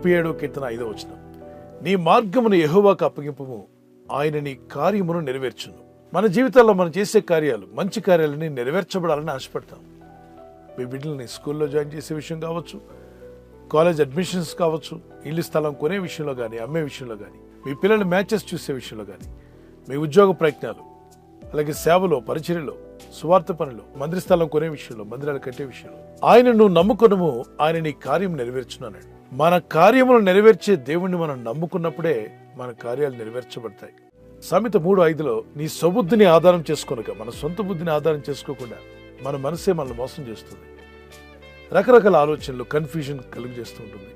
37వ కీర్తన 5వ వచనం. నీ మార్గమును యెహోవాకు అప్పగింపుము, ఆయన నీ కార్యమును నెరవేర్చును. మన జీవితాల్లో మనం చేసే కార్యాలు, మంచి కార్యాలని నెరవేర్చబడాలని ఆశపడతాం. మీ బిడ్డలని స్కూల్లో జాయిన్ చేసే విషయం కావచ్చు, కాలేజ్ అడ్మిషన్స్ కావచ్చు, ఇల్లు స్థలం కొనే విషయంలో కానీ, అమ్మే విషయంలో కానీ, మీ పిల్లల మ్యాచెస్ చూసే విషయంలో కానీ, మీ ఉద్యోగ ప్రయత్నాలు, అలాగే సేవలో, పరిచర్యలో, సువార్త పనులు, మందిర స్థలం కొనే విషయంలో, మందిరాలు కట్టే విషయంలో ఆయనను నమ్ముకునము, ఆయన నీ కార్యం నెరవేర్చున్నాడు. మన కార్యములను నెరవేర్చే దేవుణ్ణి మనం నమ్ముకున్నప్పుడే మన కార్యాలు నెరవేర్చబడతాయి. సామెత 3:5లో నీ స్వబుద్ధిని ఆధారం చేసుకోనక, మన సొంత బుద్ధిని ఆధారం చేసుకోకుండా మన మనసే మనల్ని మోసం చేస్తుంది. రకరకాల ఆలోచనలు, కన్ఫ్యూజన్ కలుగు చేస్తూ ఉంటుంది.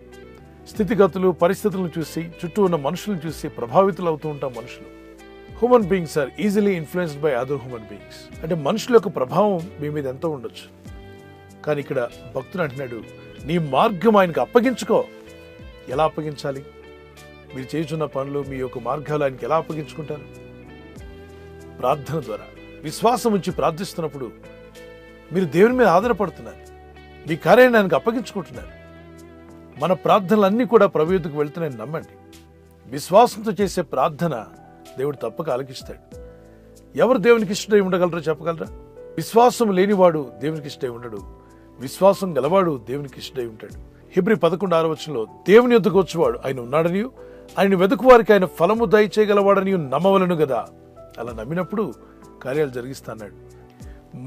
స్థితిగతులు, పరిస్థితులను చూసి, చుట్టూ ఉన్న మనుషులను చూసి ప్రభావితులు అవుతూ ఉంటాం. మనుషులు, human beings are easily influenced by other human beings. అంటే మనుషుల యొక్క ప్రభావం మీ మీద ఎంతో ఉండొచ్చు. కానీ ఇక్కడ భక్తుడు అంటున్నాడు, నీ మార్గం ఆయనకు అప్పగించుకో. ఎలా అప్పగించాలి? మీరు చేస్తున్న పనులు, మీ యొక్క మార్గాలు ఆయనకి ఎలా అప్పగించుకుంటారు? ప్రార్థన ద్వారా. విశ్వాసం ఉంచి ప్రార్థిస్తున్నప్పుడు మీరు దేవుని మీద ఆధారపడుతున్నారు, మీ కార్యాన్ని ఆయనకు అప్పగించుకుంటున్నారు. మన ప్రార్థనలన్నీ కూడా ప్రభు యొద్దకు వెళ్తున్నాయని నమ్మండి. విశ్వాసంతో చేసే ప్రార్థన దేవుడు తప్పక ఆలకిస్తాడు. ఎవరు దేవునికి ఇష్టమై ఉండగలరో చెప్పగలరా? విశ్వాసం లేనివాడు దేవునికి ఇష్టమై ఉండడు, విశ్వాసం గలవాడు దేవునికి ఇష్టమై ఉంటాడు. హెబ్రీ 11:6 దేవుని యొద్దకు వచ్చేవాడు ఆయన ఉన్నాడని, ఆయన వెతుకు వారికి ఆయన ఫలము దయచేయగలవాడని నమ్మవలను కదా. అలా నమ్మినప్పుడు కార్యాలు జరిగిస్తాడు.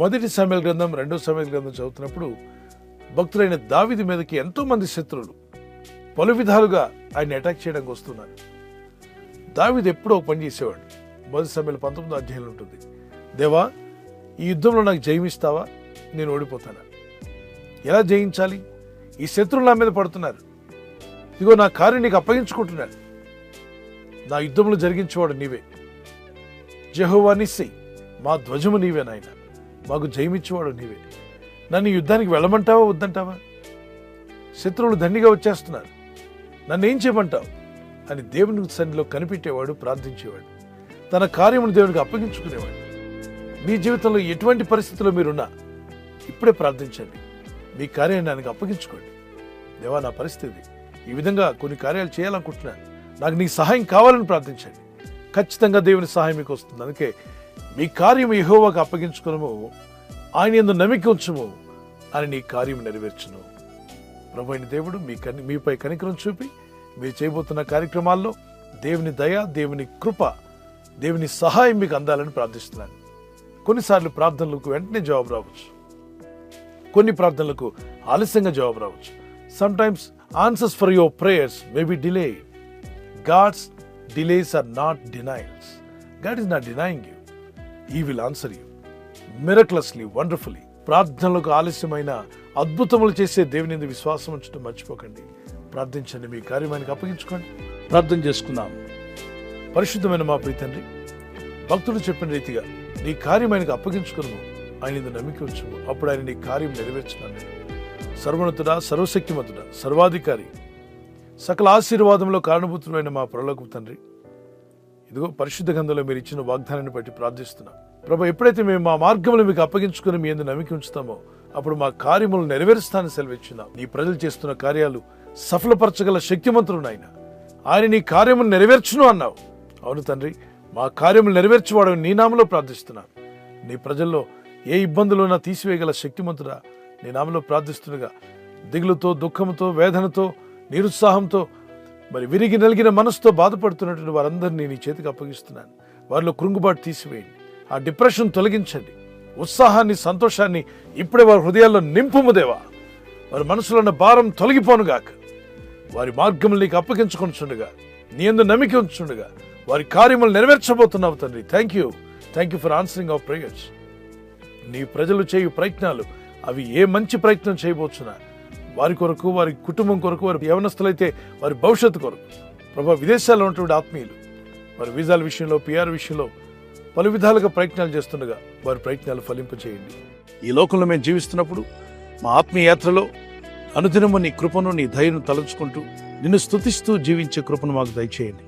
1 సమూయేలు గ్రంథం, 2 సమూయేలు గ్రంథం చదువుతున్నప్పుడు భక్తులైన దావీదు మీదకి ఎంతో మంది శత్రువులు పలు విధాలుగా ఆయన అటాక్ చేయడానికి వస్తున్నారు. దావీదు ఎప్పుడో ఒక పని చేసేవాడు. 1 సమూయేలు 19 ఉంటుంది, దేవా ఈ యుద్ధంలో నాకు జయమిస్తావా? నేను ఓడిపోతాను. ఎలా జయించాలి? ఈ శత్రువులు నా మీద పడుతున్నారు, ఇదిగో నా కార్యం నీకు అప్పగించుకుంటున్నాడు, నా యుద్ధంలో జరిగించేవాడు నీవే. యెహోవా నిస్సీ, మా ధ్వజము నీవే నాయన, మాకు జయమిచ్చేవాడు నీవే. నన్ను యుద్ధానికి వెళ్ళమంటావా వద్దంటావా? శత్రువులు దండిగా వచ్చేస్తున్నారు, నన్ను ఏం చేయమంటావు అని దేవుని సన్నిధిలో కనిపెట్టేవాడు, ప్రార్థించేవాడు, తన కార్యమును దేవునికి అప్పగించుకునేవాడు. మీ జీవితంలో ఎటువంటి పరిస్థితుల్లో మీరున్నా ఇప్పుడే ప్రార్థించండి, మీ కార్యాన్ని ఆయనకు అప్పగించుకోండి. దేవా నా పరిస్థితి ఈ విధంగా కొన్ని కార్యాలు చేయాలనుకుంటున్నాను, నాకు నీ సహాయం కావాలని ప్రార్థించండి. ఖచ్చితంగా దేవుని సహాయం మీకు వస్తుంది. అందుకే మీ కార్యం యెహోవాకు అప్పగించుకునము, ఆయన యందు నమ్మిక ఉంచుము, అని నీ కార్యం నెరవేర్చును. ప్రభు అయిన దేవుడు మీపై కనికరం చూపి మీరు చేయబోతున్న కార్యక్రమాల్లో దేవుని దయ, దేవుని కృప, దేవుని సహాయం మీకు అందాలని ప్రార్థిస్తున్నాను. కొన్నిసార్లు ప్రార్థనలకు వెంటనే జవాబు రావచ్చు, కొన్ని ప్రార్థనలకు ఆలస్యంగా జవాబు రావచ్చు. Sometimes answers for your prayers may be delayed. God's delays are not denials. God is not denying you, he will answer you miraculously, wonderfully. ప్రార్థనలకు ఆలస్యమైన అద్భుతములు చేసే దేవుని యందు విశ్వాసం ఉంచడం మర్చిపోకండి. ప్రార్థించండి, మీ కార్యం ఆయనకు అప్పగించుకోండి. ప్రార్థన చేసుకుందాం. పరిశుద్ధమైన మా ప్రియ తండ్రి, భక్తుడు చెప్పిన రీతిగా నీ కార్యం ఆయనకు అప్పగించుకును, ఆయన యందు నమ్మిక ఉంచుము, అప్పుడు ఆయన నీ కార్యం నెరవేర్చున్నాను. సర్వోన్నతుడా, సర్వశక్తిమంతుడా, సర్వాధికారి, సకల ఆశీర్వాదంలో కారణభూతుడైన మా పరలోకపు తండ్రి, ఇదిగో పరిశుద్ధ గ్రంథంలో మీరు ఇచ్చిన వాగ్దానాన్ని బట్టి ప్రార్థిస్తున్నాం. ప్రభు, ఎప్పుడైతే మేము మా మార్గంలో మీకు అప్పగించుకుని మీ యందు నమ్మిక ఉంచుతామో అప్పుడు మా కార్యములు నెరవేరుస్తానని సెలవిచ్చున్నాం. నీ ప్రజలు చేస్తున్న కార్యాలు సఫలపరచగల శక్తిమంతుడు నాయన, ఆయన నీ కార్యములు నెరవేర్చును అన్నావు. అవును తండ్రి, మా కార్యములు నెరవేర్చువాడని నీ నామలో ప్రార్థిస్తున్నాను. నీ ప్రజల్లో ఏ ఇబ్బందులున్నా తీసివేయగల శక్తిమంతుడా, నీ నామలో ప్రార్థిస్తుండగా దిగులుతో, దుఃఖంతో, వేదనతో, నిరుత్సాహంతో, మరి విరిగి నలిగిన మనసుతో బాధపడుతున్నటువంటి వారందరినీ నీ చేతికి అప్పగిస్తున్నాను. వారిలో కృంగుబాటు తీసివేయండి, ఆ డిప్రెషన్ తొలగించండి, ఉత్సాహాన్ని, సంతోషాన్ని ఇప్పుడే వారి హృదయాల్లో నింపుము దేవా. వారి మనసులో ఉన్న భారం తొలగిపోనుగాక. వారి మార్గములు నీకు అప్పగించుకొనిచుండగా, నీ యందు నమ్మిక ఉంచుండగా వారి కార్యములు నెరవేర్చబోతున్నావు తండ్రి. Thank you for answering our prayers. నీ ప్రజలు చేయు ప్రయత్నాలు అవి ఏ మంచి ప్రయత్నం చేయబోతున్నా వారి కొరకు, వారి కుటుంబం కొరకు, వారి యవనస్తులైతే వారి భవిష్యత్తు కొరకు, ప్రభా విదేశాల్లో ఉన్నటువంటి ఆత్మీయులు వారి వీసాల విషయంలో, పిఆర్ విషయంలో పలు విధాలుగా ప్రయత్నాలు చేస్తుండగా వారి ప్రయత్నాలు ఫలింపచేయండి. ఈ లోకంలో మేము జీవిస్తున్నప్పుడు మా ఆత్మీయ యాత్రలో అనుదినము నీ కృపను, నీ దయను తలంచుకుంటూ నిన్ను స్తుతిస్తూ జీవించే కృపను మాకు దయచేయండి.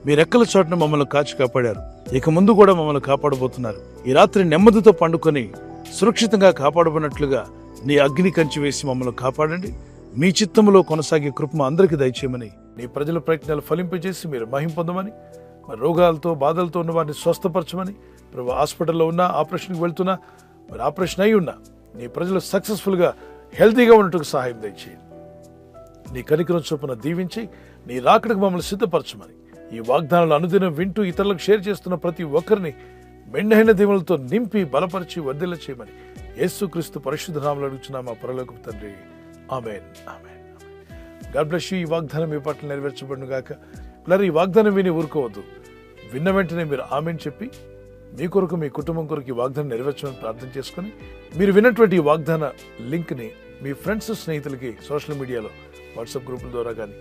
మీ రెక్కల చోటున మమ్మల్ని కాచి కాపాడారు, ఇక ముందు కూడా మమ్మల్ని కాపాడబోతున్నారు. ఈ రాత్రి నెమ్మదితో పండుకొని సురక్షితంగా కాపాడబడినట్లుగా నీ అగ్ని కంచి వేసి మమ్మల్ని కాపాడండి. మీ చిత్తములో కొనసాగే కృప మా అందరికీ దయచేయమని, నీ ప్రజల ప్రయత్నాలు ఫలింపజేసి మీరు మహిమ పొందమని, మరి రోగాలతో బాధలతో ఉన్న వారిని స్వస్థపరచమని, ప్రభు హాస్పిటల్లో ఉన్నా, ఆపరేషన్కి వెళ్తున్నా, మరి ఆపరేషన్ అయి ఉన్నా నీ ప్రజలు సక్సెస్ఫుల్గా హెల్తీగా ఉన్నట్టుకు సహాయం దయచేయండి. నీ కనికరం చొప్పున దీవించి నీ రాకడకు మమ్మల్ని సిద్ధపరచమని, ఈ వాగ్దానాలు అనుదినం వింటూ ఇతరులకు షేర్ చేస్తున్న ప్రతి ఒక్కరిని మెండైన దీవులతో నింపి బలపరిచి వర్ధిల్ల చేయమని యేసుక్రీస్తు పరిశుద్ధ నామములో అడుగుచున్నాము మా పరలోకపు తండ్రి. ఆమేన్, ఆమేన్. God bless you. ఈ వాగ్దానం మీ పట్ల నెరవేర్చబడును గాక. పిల్లలు, ఈ వాగ్దానం విని ఊరుకోవద్దు. విన్న వెంటనే మీరు ఆమేన్ చెప్పి మీ కొరకు, మీ కుటుంబం కొరకు ఈ వాగ్దానం నెరవేర్చమని ప్రార్థన చేసుకుని, మీరు విన్నటువంటి ఈ వాగ్దాన లింక్ని మీ ఫ్రెండ్స్, స్నేహితులకి సోషల్ మీడియాలో, వాట్సాప్ గ్రూపుల ద్వారా కానీ,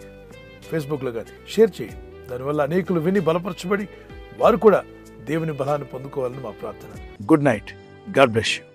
ఫేస్బుక్లో కానీ షేర్ చేయండి. దానివల్ల అనేకులు విని బలపరచబడి వారు కూడా దేవుని బలాన్ని పొందుకోవాలని మా ప్రార్థన. Good night. God bless you.